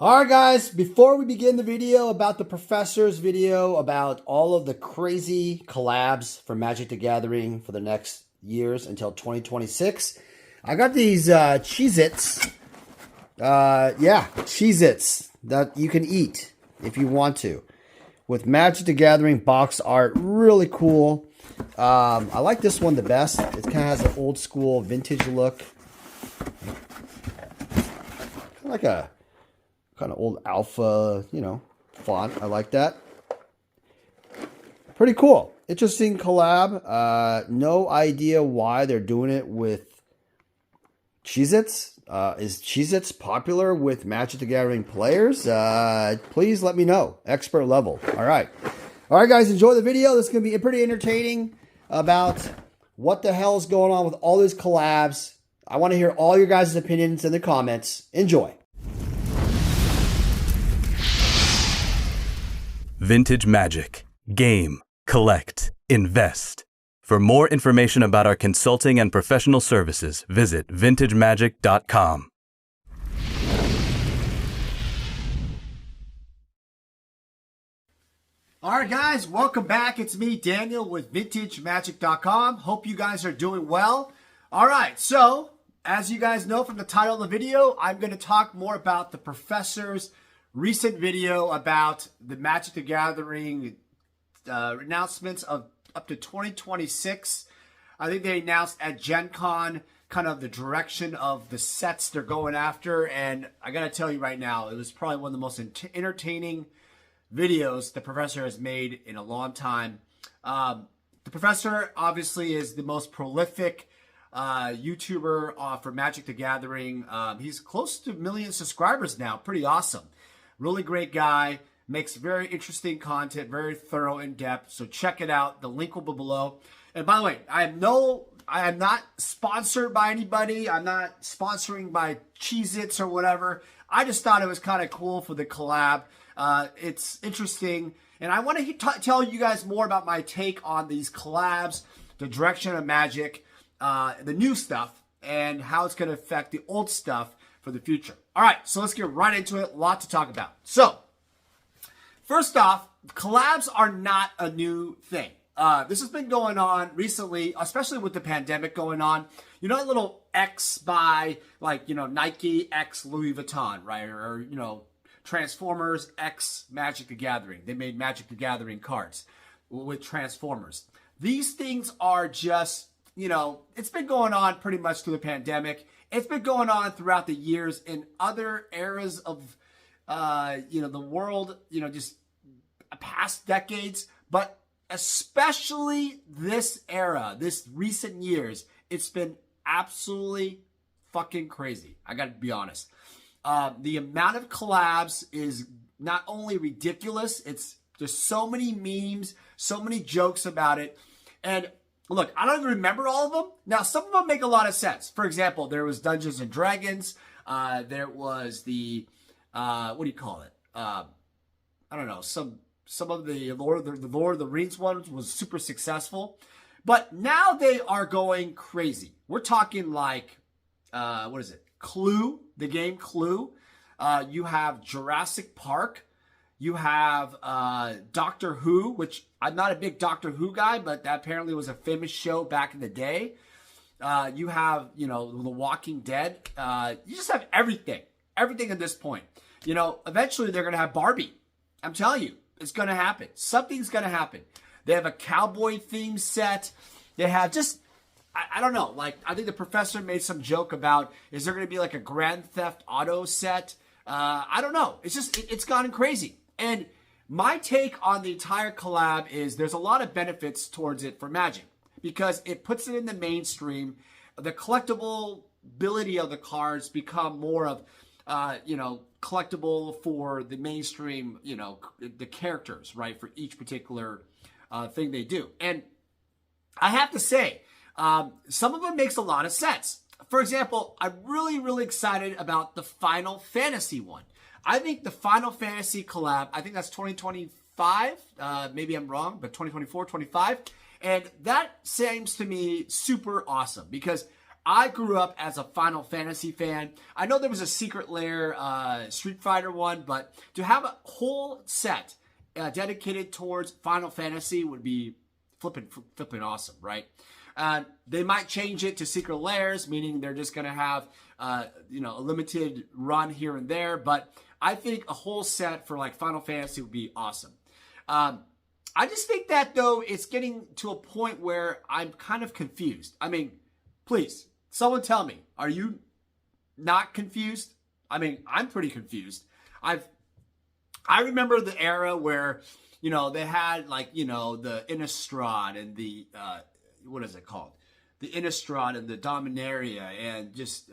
All right, guys, before we begin the video about the professor's video about all of the crazy collabs for Magic the Gathering for the next years until 2026, I got these Cheez-Its. Cheez-Its that you can eat if you want to. With Magic the Gathering box art, really cool. I like this one the best. It kind of has an old school vintage look. Like a kind of old alpha, font. I like that. Pretty cool. Interesting collab. No idea why they're doing it with Cheez-Its. Is Cheez-Its popular with Magic the Gathering players? Please let me know. Expert level. All right. All right, guys, enjoy the video. This is going to be pretty entertaining about what the hell is going on with all these collabs. I want to hear all your guys' opinions in the comments. Enjoy. Vintage Magic. Game, collect, invest. For more information about our consulting and professional services, visit vintagemagic.com. All right, guys, welcome back. It's me, Daniel, with vintagemagic.com. Hope you guys are doing well. All right, so as you guys know from the title of the video, I'm going to talk more about the professor's recent video about the Magic the Gathering announcements of up to 2026. I think they announced at Gen Con kind of the direction of the sets they're going after. And I got to tell you right now, it was probably one of the most entertaining videos the professor has made in a long time. The professor obviously is the most prolific YouTuber for Magic the Gathering. He's close to 1 million subscribers now. Pretty awesome. Really great guy, makes very interesting content, very thorough, in-depth. So check it out. The link will be below. And by the way, I am not sponsored by anybody. I'm not sponsoring by Cheez-Its or whatever. I just thought it was kind of cool for the collab. It's interesting. And I want to tell you guys more about my take on these collabs, the direction of Magic, the new stuff, and how it's going to affect the old stuff for the future. All right, so let's get right into it. A lot to talk about. So, first off, collabs are not a new thing. This has been going on recently, especially with the pandemic going on. You know that little X by, Nike X Louis Vuitton, right? Or Transformers X Magic the Gathering. They made Magic the Gathering cards with Transformers. These things are just, it's been going on pretty much through the pandemic. It's been going on throughout the years in other eras of, the world, just past decades. But especially this era, this recent years, it's been absolutely fucking crazy. I got to be honest. The amount of collabs is not only ridiculous, there's so many memes, so many jokes about it. And look, I don't even remember all of them. Now, some of them make a lot of sense. For example, there was Dungeons and Dragons. There was the, what do you call it? I don't know. Some of the Lord of the Rings ones was super successful. But now they are going crazy. We're talking like, what is it? Clue, the game Clue. You have Jurassic Park. You have Doctor Who, which I'm not a big Doctor Who guy, but that apparently was a famous show back in the day. You have, The Walking Dead. You just have everything. Everything at this point. Eventually they're going to have Barbie. I'm telling you, it's going to happen. Something's going to happen. They have a cowboy theme set. They have just, I don't know. I think the professor made some joke about, is there going to be like a Grand Theft Auto set? I don't know. It's just, it's gotten crazy. And my take on the entire collab is there's a lot of benefits towards it for Magic because it puts it in the mainstream. The collectibility of the cards become more of, collectible for the mainstream, the characters, right, for each particular thing they do. And I have to say, some of it makes a lot of sense. For example, I'm really, really excited about the Final Fantasy one. I think the Final Fantasy collab, I think that's 2025. Maybe I'm wrong, but 2024, 25. And that seems to me super awesome because I grew up as a Final Fantasy fan. I know there was a Secret Lair Street Fighter one, but to have a whole set dedicated towards Final Fantasy would be flipping awesome, right? They might change it to Secret Lairs, meaning they're just going to have a limited run here and there. But I think a whole set for like Final Fantasy would be awesome. I just think that though it's getting to a point where I'm kind of confused. I mean, please, someone tell me, are you not confused? I mean, I'm pretty confused. I remember the era where, they had like, the Innistrad and the, what is it called? The Innistrad and the Dominaria and just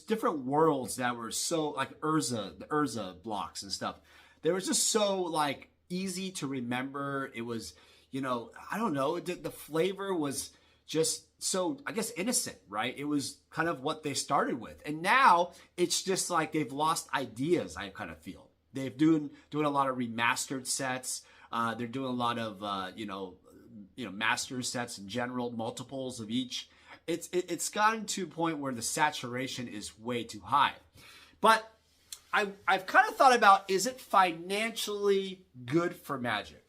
different worlds that were so like the Urza blocks and stuff. They were just so like easy to remember. It was, I don't know, the flavor was just so, I guess, innocent, right? It was kind of what they started with. And now it's just like they've lost ideas, I kind of feel. They've doing a lot of remastered sets. They're doing a lot of, master sets in general, multiples of each. It's gotten to a point where the saturation is way too high. But I've kind of thought about, is it financially good for Magic?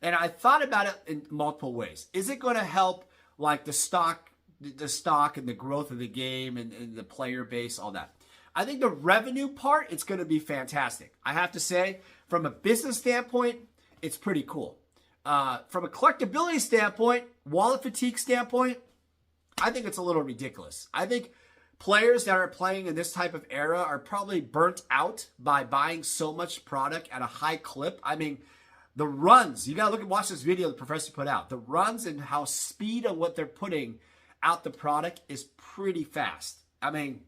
And I thought about it in multiple ways. Is it going to help like the stock and the growth of the game and the player base, all that? I think the revenue part, it's going to be fantastic. I have to say, from a business standpoint, it's pretty cool. From a collectability standpoint, wallet fatigue standpoint, I think it's a little ridiculous. I think players that are playing in this type of era are probably burnt out by buying so much product at a high clip. I mean, the runs, you got to watch this video the professor put out. The runs and how speed of what they're putting out the product is pretty fast. I mean,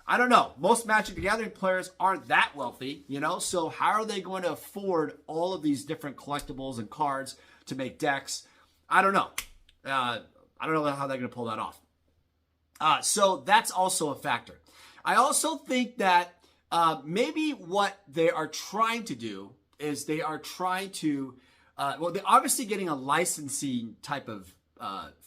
I don't know. Most Magic the Gathering players aren't that wealthy, so how are they going to afford all of these different collectibles and cards to make decks? I don't know. I don't know how they're going to pull that off. So that's also a factor. I also think that maybe what they are trying to do is they are trying to, they're obviously getting a licensing type of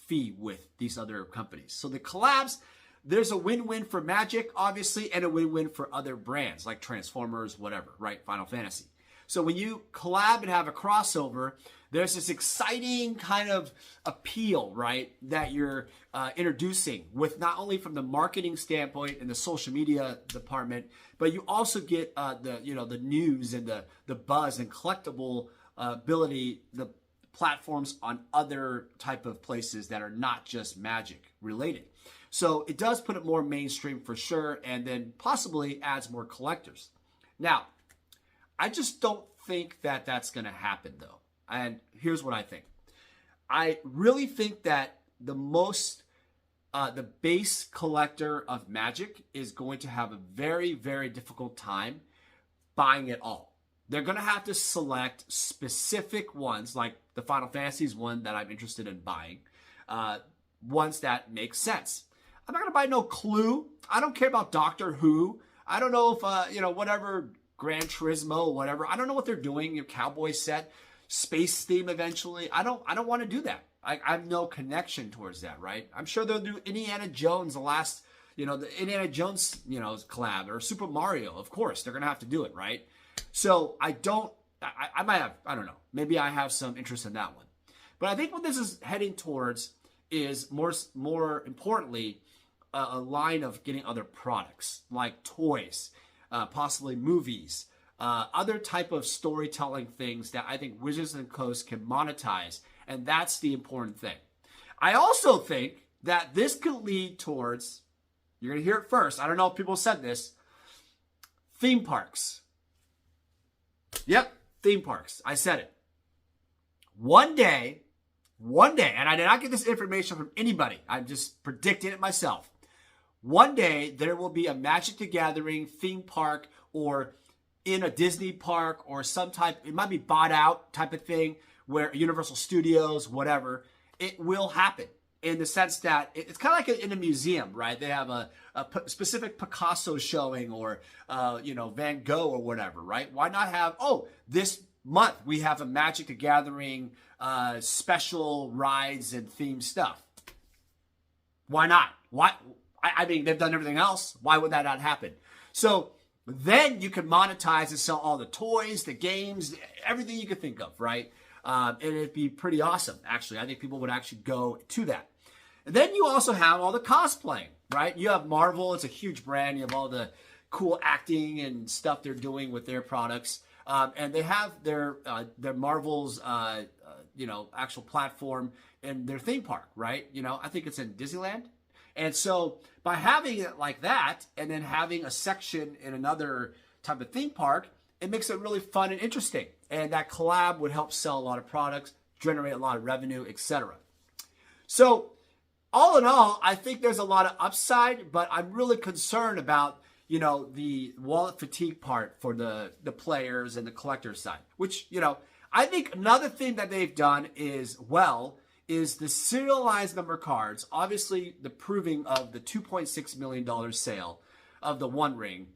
fee with these other companies. So the collabs, there's a win-win for Magic, obviously, and a win-win for other brands like Transformers, whatever, right? Final Fantasy. So when you collab and have a crossover, there's this exciting kind of appeal, right, that you're introducing with not only from the marketing standpoint and the social media department, but you also get the news and the buzz and collectible ability, the platforms on other type of places that are not just Magic related. So it does put it more mainstream for sure, and then possibly adds more collectors. Now, I just don't think that that's going to happen though. And here's what I think. I really think that the base collector of Magic is going to have a very, very difficult time buying it all. They're going to have to select specific ones, like the Final Fantasy's one that I'm interested in buying, ones that make sense. I'm not going to buy no Clue. I don't care about Doctor Who. I don't know if, whatever, Gran Turismo, whatever. I don't know what they're doing, your cowboy set. Space theme eventually. I don't want to do that. I have no connection towards that, right? I'm sure they'll do Indiana Jones, the Indiana Jones, collab, or Super Mario. Of course, they're going to have to do it, right? So I might have, I don't know. Maybe I have some interest in that one. But I think what this is heading towards is more importantly, a line of getting other products like toys, possibly movies, other type of storytelling things that I think Wizards of the Coast can monetize, and that's the important thing. I also think that this could lead towards, you're going to hear it first, I don't know if people said this, theme parks. Yep, theme parks. I said it. One day, and I did not get this information from anybody, I'm just predicting it myself. One day, there will be a Magic the Gathering theme park or in a Disney park or some type, it might be bought out type of thing where Universal Studios, whatever, it will happen in the sense that it's kind of like in a museum, right? They have a specific Picasso showing or, Van Gogh or whatever, right? Why not have, this month we have a Magic the Gathering special rides and themed stuff. Why not? Why? I mean, they've done everything else. Why would that not happen? So then you can monetize and sell all the toys, the games, everything you could think of, right? And it'd be pretty awesome, actually. I think people would actually go to that. And then you also have all the cosplaying, right? You have Marvel. It's a huge brand. You have all the cool acting and stuff they're doing with their products. And they have their Marvel's, actual platform in their theme park, right? I think it's in Disneyland. And so by having it like that and then having a section in another type of theme park, it makes it really fun and interesting. And that collab would help sell a lot of products, generate a lot of revenue, etc. So all in all, I think there's a lot of upside, but I'm really concerned about, the wallet fatigue part for the players and the collector side, which, I think another thing that they've done is the serialized number cards. Obviously, the proving of the $2.6 million sale of the One Ring.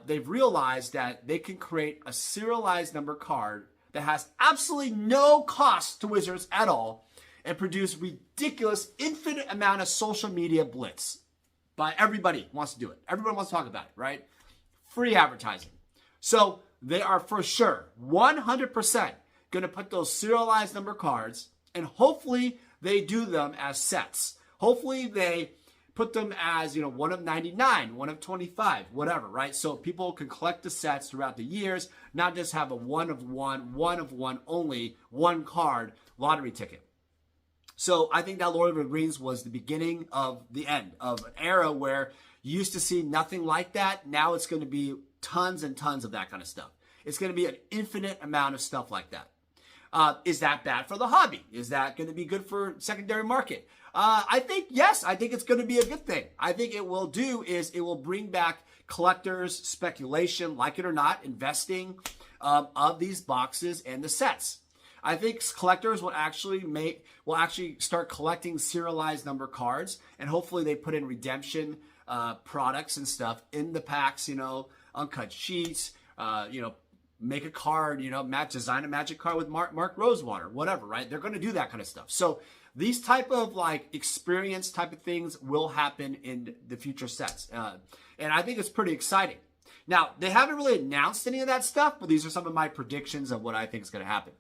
They've realized that they can create a serialized number card that has absolutely no cost to Wizards at all and produce ridiculous, infinite amount of social media blitz by everybody who wants to do it. Everyone wants to talk about it, right? Free advertising. So they are for sure 100% going to put those serialized number cards, and hopefully they do them as sets. Hopefully they put them as, one of 99, one of 25, whatever, right? So people can collect the sets throughout the years, not just have a one of one only, one card lottery ticket. So I think that Lord of the Rings was the beginning of the end of an era where you used to see nothing like that. Now it's going to be tons and tons of that kind of stuff. It's going to be an infinite amount of stuff like that. Is that bad for the hobby? Is that going to be good for secondary market? I think, yes, I think it's going to be a good thing. I think it will bring back collectors, speculation, like it or not, investing of these boxes and the sets. I think collectors will actually start collecting serialized number cards, and hopefully they put in redemption products and stuff in the packs, uncut sheets, make a card, design a magic card with Mark Rosewater, whatever, right? They're going to do that kind of stuff. So these type of experience type of things will happen in the future sets. And I think it's pretty exciting. Now, they haven't really announced any of that stuff, but these are some of my predictions of what I think is going to happen.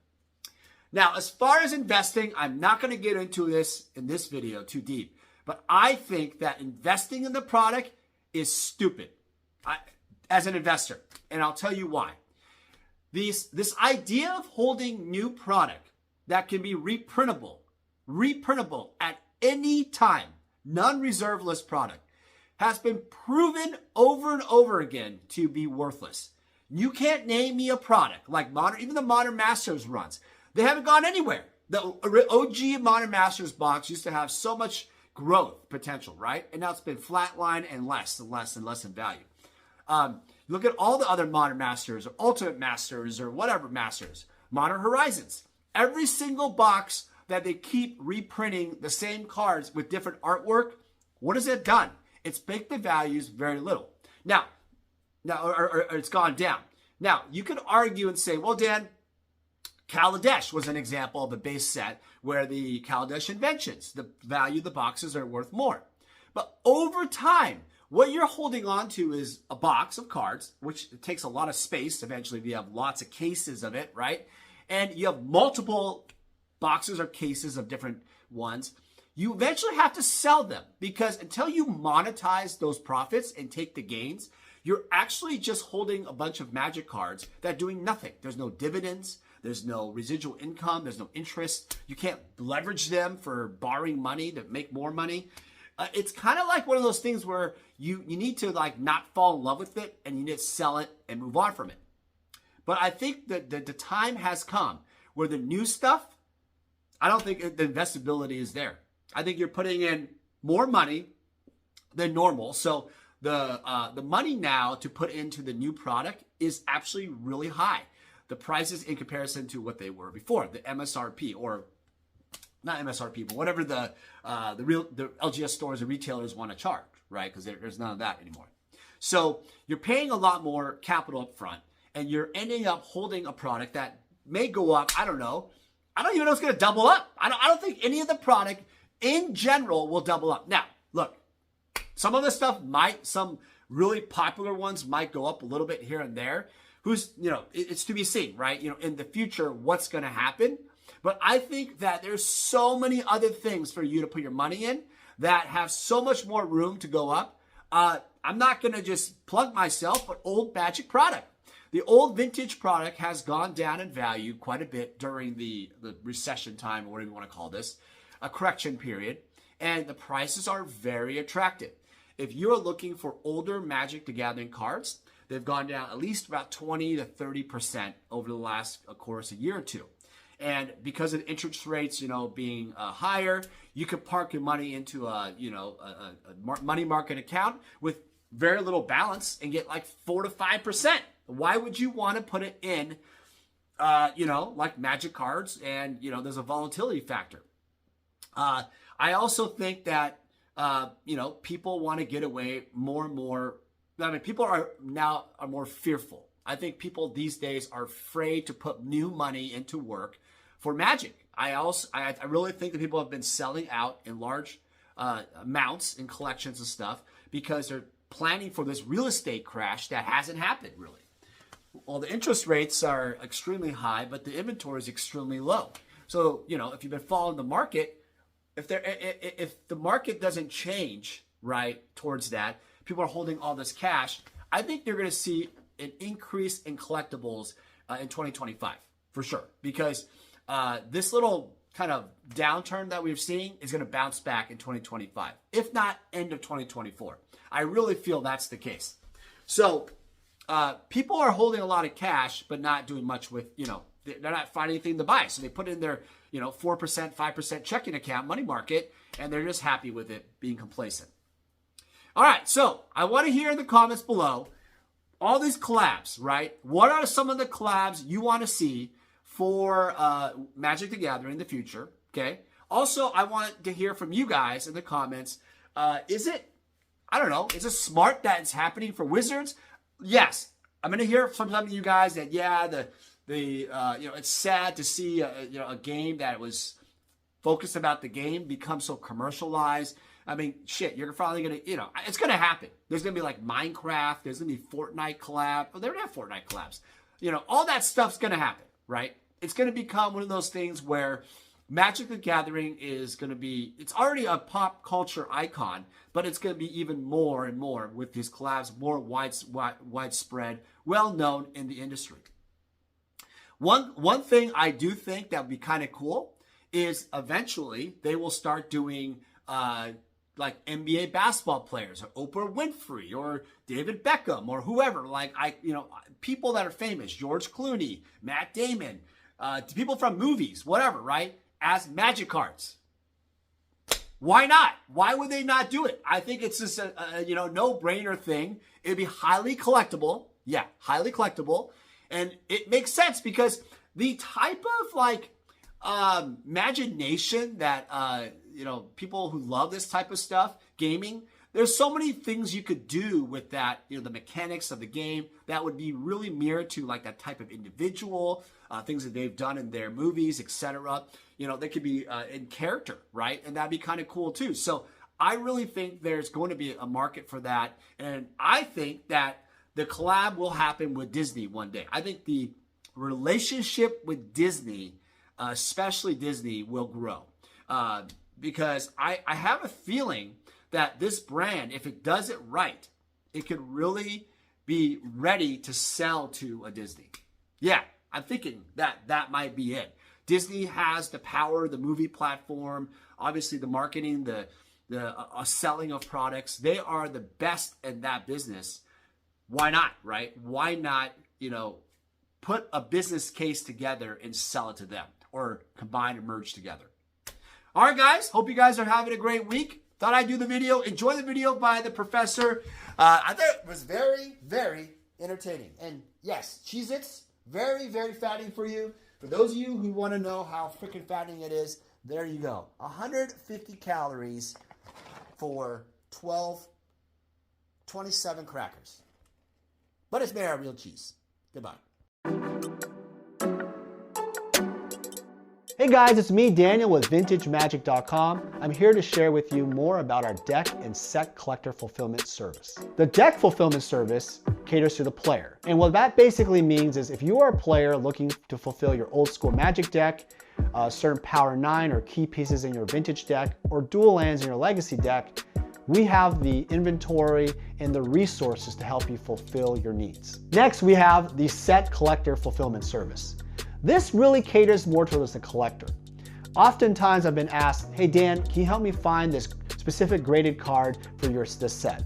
Now, as far as investing, I'm not going to get into this in this video too deep, but I think that investing in the product is stupid as an investor, and I'll tell you why. This idea of holding new product that can be reprintable at any time, non-reserve list product, has been proven over and over again to be worthless. You can't name me a product like even the Modern Masters runs. They haven't gone anywhere. The OG Modern Masters box used to have so much growth potential, right? And now it's been flatline and less and less and less in value. Look at all the other Modern Masters or Ultimate Masters or whatever Masters. Modern Horizons. Every single box that they keep reprinting the same cards with different artwork, what has it done? It's baked the values very little. Now, or it's gone down. Now, you could argue and say, well, Dan, Kaladesh was an example of a base set where the Kaladesh inventions, the value of the boxes are worth more. But over time, what you're holding on to is a box of cards, which takes a lot of space. Eventually, you have lots of cases of it, right? And you have multiple boxes or cases of different ones. You eventually have to sell them because until you monetize those profits and take the gains, you're actually just holding a bunch of Magic cards that are doing nothing. There's no dividends. There's no residual income. There's no interest. You can't leverage them for borrowing money to make more money. It's kind of like one of those things where you need to not fall in love with it and you need to sell it and move on from it. But I think that the time has come where the new stuff, I don't think the investability is there. I think you're putting in more money than normal. So the money now to put into the new product is actually really high. The prices in comparison to what they were before, the MSRP, or not MSRP, but whatever the LGS stores and retailers want to charge, right? Because there's none of that anymore. So you're paying a lot more capital up front, and you're ending up holding a product that may go up. I don't know. I don't even know if it's going to double up. I don't think any of the product in general will double up. Now, Some of the stuff some really popular ones might go up a little bit here and there. It's to be seen, right? In the future, what's going to happen. But I think that there's so many other things for you to put your money in that have so much more room to go up. I'm not going to just plug myself, but old Magic product. The old vintage product has gone down in value quite a bit during the recession time, or whatever you want to call this, a correction period. And the prices are very attractive. If you're looking for older Magic the Gathering cards, they've gone down at least about 20 to 30% over the last, of course, a year or two. And because of interest rates, being higher, you could park your money into a money market account with very little balance and get like 4 to 5%. Why would you want to put it in, like Magic cards? And there's a volatility factor. I also think that people want to get away more and more. I mean, people are more fearful. I think people these days are afraid to put new money into work for Magic. I really think that people have been selling out in large amounts in collections and stuff because they're planning for this real estate crash that hasn't happened really. Well, the interest rates are extremely high, but the inventory is extremely low. So, if you've been following the market, if the market doesn't change right towards that, people are holding all this cash, I think you're going to see an increase in collectibles in 2025 for sure, because this little kind of downturn that we're seeing is going to bounce back in 2025, if not end of 2024. I really feel that's the case. So people are holding a lot of cash, but not doing much with, they're not finding anything to buy. So they put in their, 4%, 5% checking account, money market, and they're just happy with it, being complacent. All right, so I want to hear in the comments below all these collabs, right? What are some of the collabs you want to see for Magic the Gathering in the future, okay? Also, I want to hear from you guys in the comments. Is it smart that it's happening for Wizards? Yes. I'm going to hear from some of you guys that, it's sad to see a game that was focused about the game become so commercialized. I mean, shit, you're finally going to, it's going to happen. There's going to be like Minecraft. There's going to be Fortnite collab. Well, they don't have Fortnite collabs. All that stuff's going to happen, right? It's going to become one of those things where Magic the Gathering is going to be, it's already a pop culture icon, but it's going to be even more and more with these collabs, more widespread, well-known in the industry. One thing I do think that would be kind of cool is eventually they will start doing like NBA basketball players, or Oprah Winfrey, or David Beckham, or whoever, people that are famous, George Clooney, Matt Damon, people from movies, whatever, right? As Magic cards. Why not? Why would they not do it? I think it's just a no-brainer thing. It'd be highly collectible. Yeah, highly collectible. And it makes sense because the type of imagination that people who love this type of stuff, gaming, there's so many things you could do with that, the mechanics of the game that would be really mirrored to like that type of individual, things that they've done in their movies, etc. They could be in character, right? And that'd be kind of cool too. So I really think there's going to be a market for that. And I think that the collab will happen with Disney one day. I think the relationship with Disney, especially Disney, will grow. Because I have a feeling that this brand, if it does it right, it could really be ready to sell to a Disney. Yeah, I'm thinking that might be it. Disney has the power, the movie platform, obviously the marketing, the selling of products. They are the best in that business. Why not, right? Why not, put a business case together and sell it to them, or combine and merge together. All right, guys. Hope you guys are having a great week. Thought I'd do the video. Enjoy the video by the professor. I thought it was very, very entertaining. And yes, Cheez-Its, very, very fattening for you. For those of you who want to know how freaking fattening it is, there you go. 150 calories for 27 crackers. But it's made out of real cheese. Goodbye. Hey guys, it's me, Daniel, with VintageMagic.com. I'm here to share with you more about our deck and set collector fulfillment service. The deck fulfillment service caters to the player. And what that basically means is if you are a player looking to fulfill your old school Magic deck, certain Power 9 or key pieces in your Vintage deck, or dual lands in your Legacy deck, we have the inventory and the resources to help you fulfill your needs. Next, we have the set collector fulfillment service. This really caters more towards the collector. Oftentimes I've been asked, hey Dan, can you help me find this specific graded card for this set?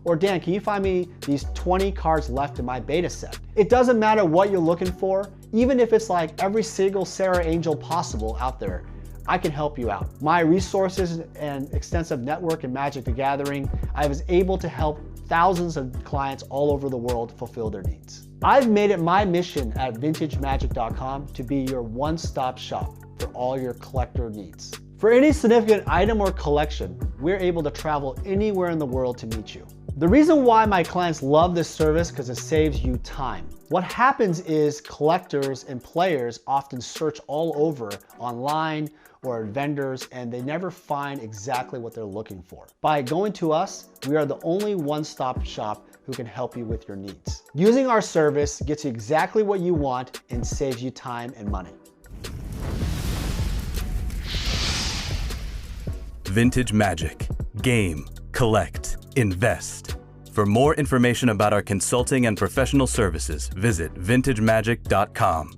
Or Dan, can you find me these 20 cards left in my beta set? It doesn't matter what you're looking for, even if it's like every single Sarah Angel possible out there, I can help you out. My resources and extensive network in Magic the Gathering, I was able to help thousands of clients all over the world fulfill their needs. I've made it my mission at VintageMagic.com to be your one-stop shop for all your collector needs. For any significant item or collection, we're able to travel anywhere in the world to meet you. The reason why my clients love this service because it saves you time. What happens is collectors and players often search all over online or vendors and they never find exactly what they're looking for. By going to us, we are the only one-stop shop who can help you with your needs. Using our service gets you exactly what you want and saves you time and money. Vintage Magic. Game, collect, invest. For more information about our consulting and professional services, visit vintagemagic.com.